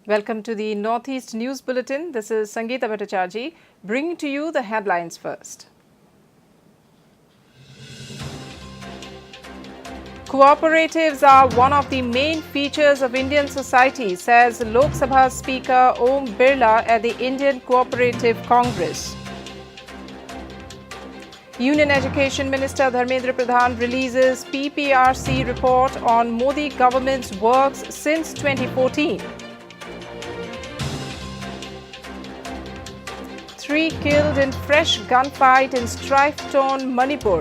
Welcome to the Northeast News Bulletin. This is Sangeeta Bhattacharjee, bringing to you the headlines first. Cooperatives are one of the main features of Indian society, says Lok Sabha Speaker Om Birla at the Indian Cooperative Congress. Union Education Minister Dharmendra Pradhan releases PPRC report on Modi government's works since 2014. 3 killed in fresh gunfight in strife-torn Manipur.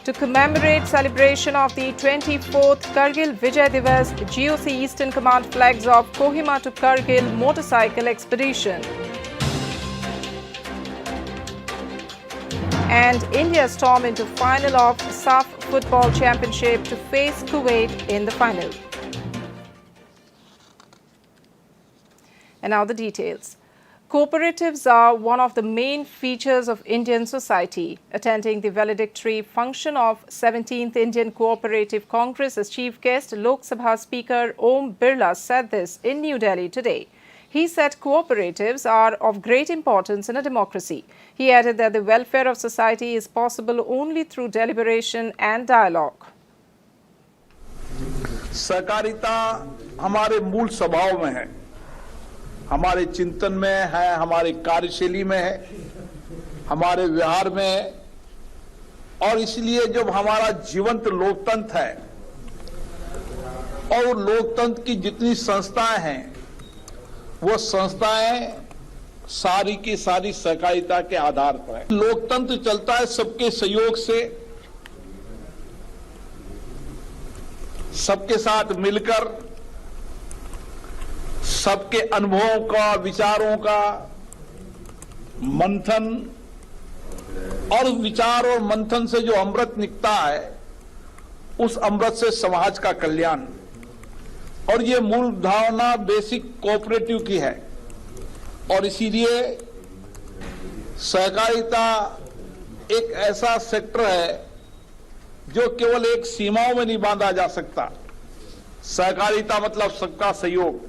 To commemorate celebration of the 24th Kargil Vijay Divas, GOC Eastern Command flags off Kohima to Kargil motorcycle expedition. And India storm into final of SAF Football Championship to face Kuwait in the final. And now the details. Cooperatives are one of the main features of Indian society. Attending the valedictory function of 17th Indian Cooperative Congress as chief guest, Lok Sabha Speaker Om Birla said this in New Delhi today. He said cooperatives are of great importance in a democracy. He added that the welfare of society is possible only through deliberation and dialogue. सहकारिता हमारे मूल स्वभाव में है, हमारे चिंतन में है, हमारे कार्यशैली में है, हमारे व्यवहार में है, और इसलिए जब हमारा जीवंत लोकतंत्र है और लोकतंत्र की जितनी संस्थाएं हैं वो संस्थाएं सारी की सारी सहकारिता के आधार पर है। लोकतंत्र चलता है सबके सहयोग से, सबके साथ मिलकर, सबके अनुभवों का, विचारों का मंथन, और विचार और मंथन से जो अमृत निकलता है उस अमृत से समाज का कल्याण। और ये मूल भावना बेसिक कोऑपरेटिव की है, और इसीलिए सहकारिता एक ऐसा सेक्टर है जो केवल एक सीमाओं में नहीं बांधा जा सकता। सहकारिता मतलब सबका सहयोग।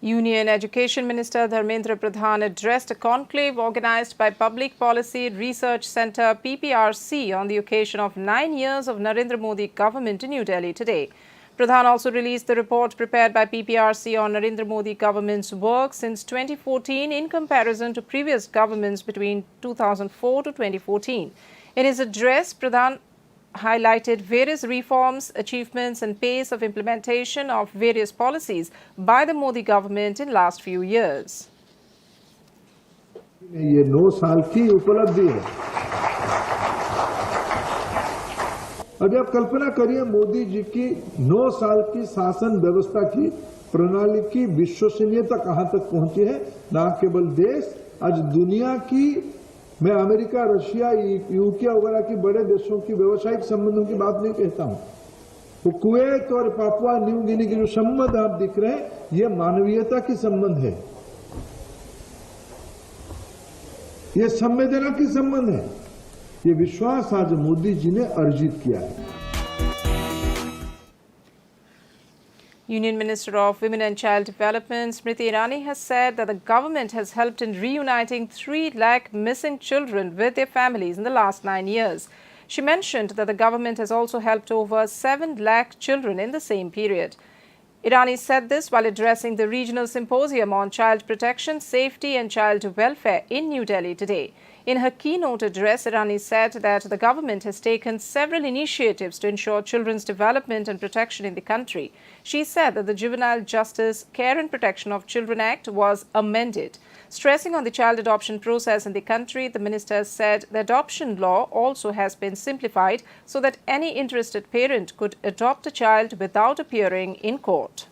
Union Education Minister Dharmendra Pradhan addressed a conclave organized by Public Policy Research Centre PPRC on the occasion of 9 years of Narendra Modi government in New Delhi today. Pradhan also released the report prepared by PPRC on Narendra Modi government's work since 2014 in comparison to previous governments between 2004 to 2014. In his address, Pradhan highlighted various reforms, achievements and pace of implementation of various policies by the Modi government in last few years. ये 9 साल की उपलब्धि है। अगर आप कल्पना करिए मोदी जी की 9 साल की शासन व्यवस्था की प्रणाली की विश्वसनीयता कहां तक पहुंची है। न केवल देश, आज दुनिया की, मैं अमेरिका, रशिया, यूके वगैरह की बड़े देशों की व्यवसायिक संबंधों की बात नहीं कहता हूं। तो कुवैत और पापुआ न्यू गिनी के जो संबंध आप दिख रहे हैं, ये मानवीयता की संबंध है, ये संवेदना की संबंध है। ये विश्वास आज मोदी जी ने अर्जित किया है। Union Minister of Women and Child Development Smriti Irani has said that the government has helped in reuniting 3 lakh missing children with their families in the last 9 years. She mentioned that the government has also helped over 7 lakh children in the same period. Irani said this while addressing the regional symposium on child protection, safety and child welfare in New Delhi today. In her keynote address, Irani said that the government has taken several initiatives to ensure children's development and protection in the country. She said that the Juvenile Justice, Care and Protection of Children Act was amended. Stressing on the child adoption process in the country, the minister said the adoption law also has been simplified so that any interested parent could adopt a child without appearing in court.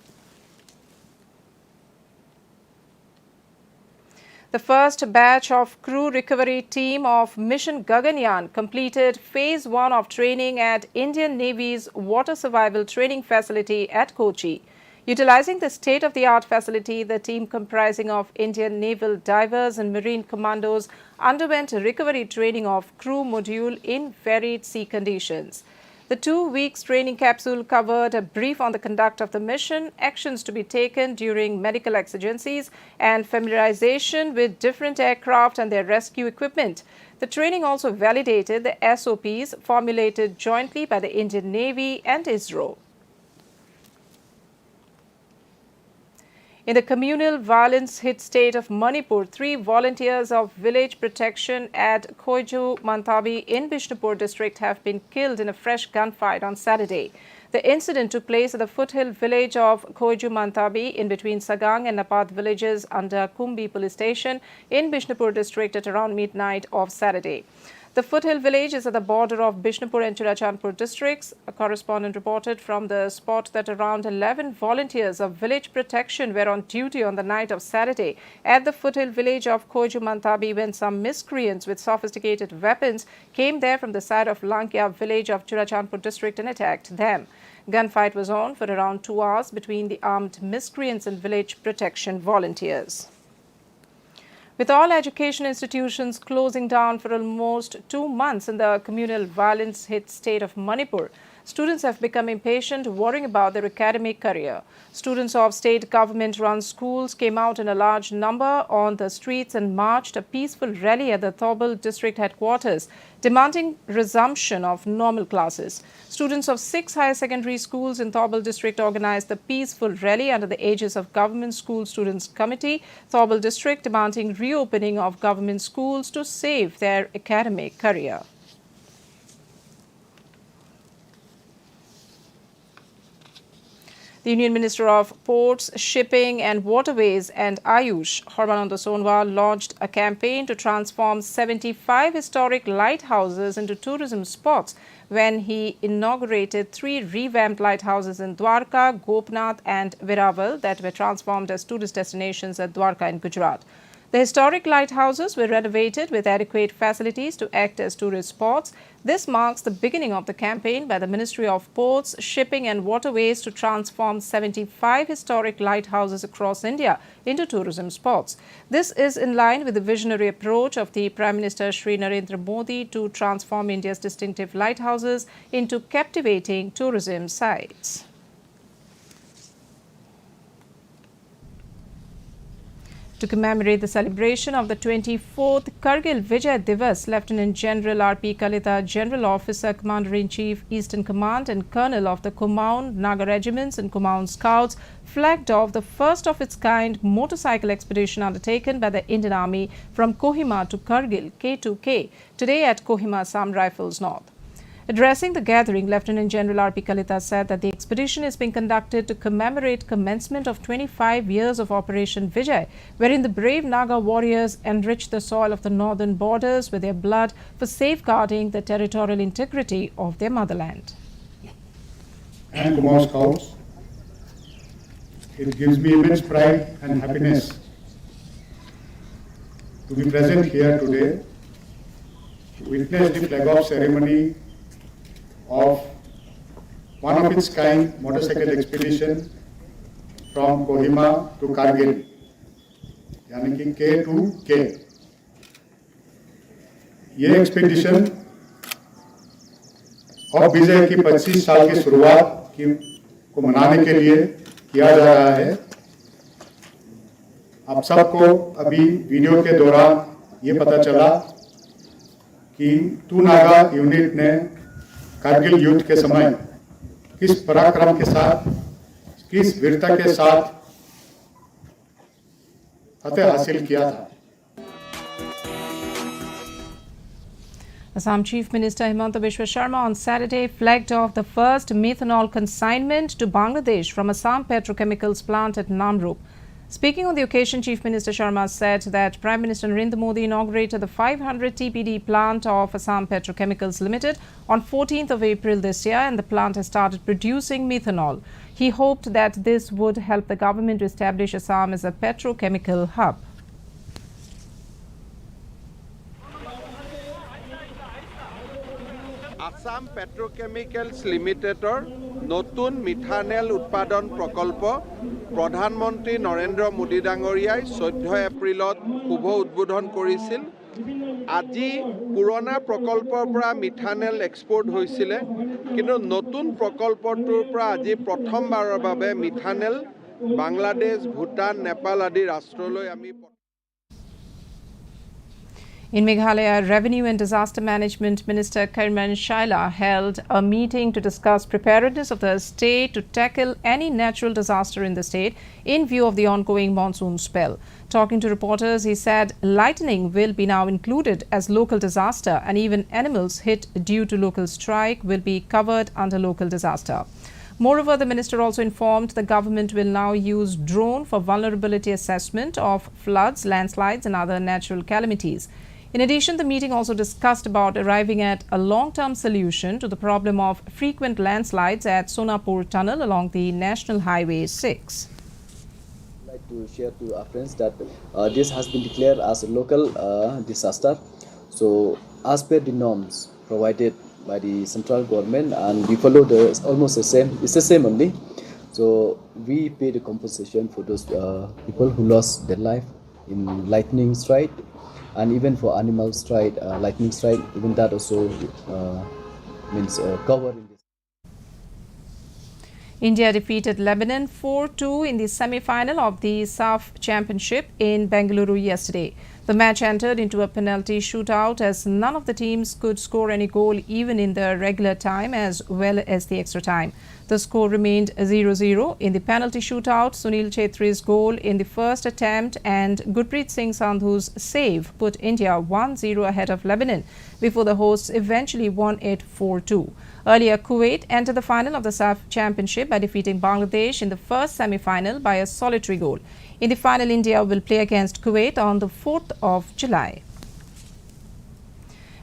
The first batch of crew recovery team of Mission Gaganyaan completed phase 1 of training at Indian Navy's Water Survival Training Facility at Kochi. Utilizing the state-of-the-art facility, the team comprising of Indian naval divers and marine commandos underwent recovery training of crew module in varied sea conditions. The 2-week training capsule covered a brief on the conduct of the mission, actions to be taken during medical exigencies, and familiarization with different aircraft and their rescue equipment. The training also validated the SOPs formulated jointly by the Indian Navy and ISRO. In the communal violence-hit state of Manipur, 3 volunteers of village protection at Khoiju Mantabi in Bishnupur district have been killed in a fresh gunfight on Saturday. The incident took place at the foothill village of Khoiju Mantabi in between Sagang and Napad villages under Kumbi police station in Bishnupur district at around midnight of Saturday. The foothill village is at the border of Bishnupur and Churachandpur districts. A correspondent reported from the spot that around 11 volunteers of village protection were on duty on the night of Saturday at the foothill village of Khoiju Mantabi when some miscreants with sophisticated weapons came there from the side of Langya village of Churachandpur district and attacked them. Gunfight was on for around 2 hours between the armed miscreants and village protection volunteers. With all education institutions closing down for almost 2 months in the communal violence-hit state of Manipur, students have become impatient, worrying about their academic career. Students of state government-run schools came out in a large number on the streets and marched a peaceful rally at the Thoubal district headquarters, demanding resumption of normal classes. Students of 6 higher secondary schools in Thoubal district organized the peaceful rally under the aegis of Government School Students Committee, Thoubal district, demanding reopening of government schools to save their academic career. The Union Minister of Ports, Shipping and Waterways and Ayush, Hormananda Sonowal, launched a campaign to transform 75 historic lighthouses into tourism spots when he inaugurated 3 revamped lighthouses in Dwarka, Gopnath and Veraval that were transformed as tourist destinations at Dwarka in Gujarat. The historic lighthouses were renovated with adequate facilities to act as tourist spots. This marks the beginning of the campaign by the Ministry of Ports, Shipping and Waterways to transform 75 historic lighthouses across India into tourism spots. This is in line with the visionary approach of the Prime Minister Shri Narendra Modi to transform India's distinctive lighthouses into captivating tourism sites. To commemorate the celebration of the 24th Kargil Vijay Divas, Lieutenant General R.P. Kalita, General Officer, Commander-in-Chief, Eastern Command and Colonel of the Kumaon, Naga Regiments and Kumaon Scouts, flagged off the first of its kind motorcycle expedition undertaken by the Indian Army from Kohima to Kargil, K2K, today at Kohima Assam Rifles North. Addressing the gathering, Lieutenant General R.P. Kalita said that the expedition is being conducted to commemorate commencement of 25 years of Operation Vijay, wherein the brave Naga warriors enriched the soil of the northern borders with their blood for safeguarding the territorial integrity of their motherland. And Kumaon Scouts, it gives me immense pride and happiness to be present here today to witness the flag-off ceremony of one of its kind motorcycle expedition from Kohima to Kargil, यानी कि K2K. ये expedition अब विजय की 25 साल की शुरुआत को मनाने के लिए किया जा रहा है। आप सबको अभी वीडियो के दौरान ये पता चला कि टू नागा यूनिट ने कारगिल युद्ध के समय किस पराक्रम के साथ, किस वीरता के साथ फतेह हासिल किया था। Assam Chief Minister Himanta Biswa Sharma on Saturday flagged off the first methanol consignment to Bangladesh from Assam Petrochemicals plant at Namrup. Speaking on the occasion, Chief Minister Sharma said that Prime Minister Narendra Modi inaugurated the 500 TPD plant of Assam Petrochemicals Limited on 14th of April this year, and the plant has started producing methanol. He hoped that this would help the government to establish Assam as a petrochemical hub. Assam পেট্ৰোকেমিকেলছ লিমিটেডৰ নতুন methanal উৎপাদন প্ৰকল্প প্ৰধানমন্ত্ৰী নৰেন্দ্ৰ মোদী ডাঙৰীয়াই 14 এপ্ৰিলত শুভ উদ্বোধন কৰিছিল। আজি পুৰণা প্ৰকল্পৰ পৰা মিথানেল এক্সপোৰ্ট হৈছিলে, কিন্তু নতুন প্ৰকল্পটোৰ পৰা আজি প্ৰথমবাৰৰ বাবে মিথানেল বাংলাদেশ, ভূটান, নেপাল আদি ৰাষ্ট্ৰলৈ আমি In Meghalaya, Revenue and Disaster Management Minister Karman Shaila held a meeting to discuss preparedness of the state to tackle any natural disaster in the state in view of the ongoing monsoon spell. Talking to reporters, he said lightning will be now included as local disaster and even animals hit due to local strike will be covered under local disaster. Moreover, the minister also informed the government will now use drone for vulnerability assessment of floods, landslides and other natural calamities. In addition, the meeting also discussed about arriving at a long-term solution to the problem of frequent landslides at Sonapur Tunnel along the National Highway 6. I'd like to share to our friends that this has been declared as a local disaster. So, as per the norms provided by the central government, and we follow almost the same. It's the same only. So, we pay the compensation for those people who lost their life in lightning strike. And even for animal strike, lightning strike, even that also means covered in this. India defeated Lebanon 4-2 in the semi-final of the SAF Championship in Bengaluru yesterday. The match entered into a penalty shootout as none of the teams could score any goal even in the regular time as well as the extra time. The score remained 0-0. In the penalty shootout, Sunil Chetri's goal in the first attempt and Gurpreet Singh Sandhu's save put India 1-0 ahead of Lebanon before the hosts eventually won it 4-2. Earlier, Kuwait entered the final of the SAF Championship by defeating Bangladesh in the first semi-final by a solitary goal. In the final, India will play against Kuwait on the 4th of July.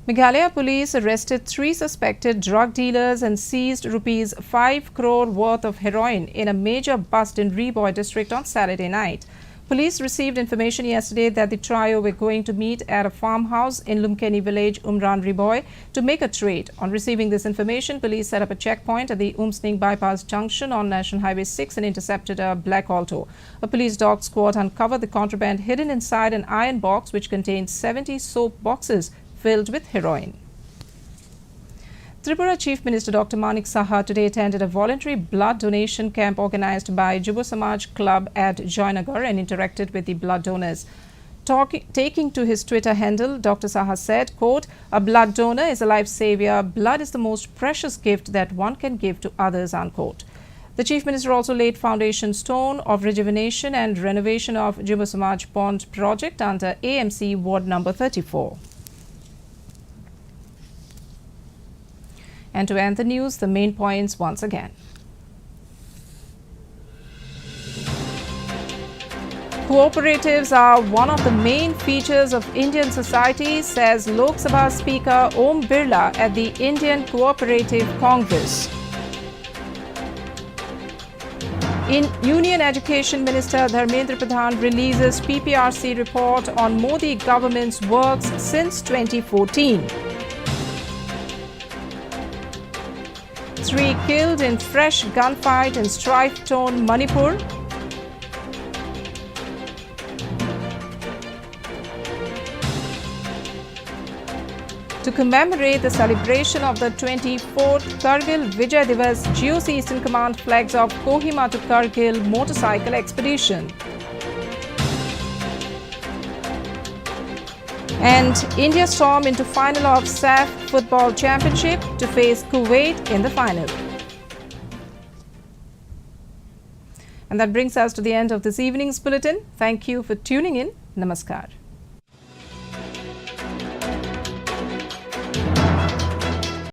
Meghalaya police arrested 3 suspected drug dealers and seized rupees 5 crore worth of heroin in a major bust in Riboy district on Saturday night. Police received information yesterday that the trio were going to meet at a farmhouse in Lumkeni village, Umran Riboy, to make a trade. On receiving this information, police set up a checkpoint at the Umsning Bypass Junction on National Highway 6 and intercepted a black Alto. A police dog squad uncovered the contraband hidden inside an iron box which contained 70 soap boxes filled with heroin. Tripura Chief Minister Dr. Manik Saha today attended a voluntary blood donation camp organized by Yuva Samaj Club at Joynagar and interacted with the blood donors. Taking to his Twitter handle, Dr. Saha said, quote, "A blood donor is a life savior. Blood is the most precious gift that one can give to others," unquote. The Chief Minister also laid foundation stone of rejuvenation and renovation of Yuva Samaj Pond project under AMC Ward number 34. And to end the news, the main points once again. Cooperatives are one of the main features of Indian society, says Lok Sabha Speaker Om Birla at the Indian Cooperative Congress. Union Education Minister Dharmendra Pradhan releases PPRC report on Modi government's works since 2014. 3 killed in fresh gunfight in strife-torn Manipur. To commemorate the celebration of the 24th Kargil Vijay Divas, GOC Eastern Command flags off Kohima to Kargil motorcycle expedition. And India storm into final of SAF Football Championship to face Kuwait in the final. And that brings us to the end of this evening's bulletin. Thank you for tuning in. Namaskar.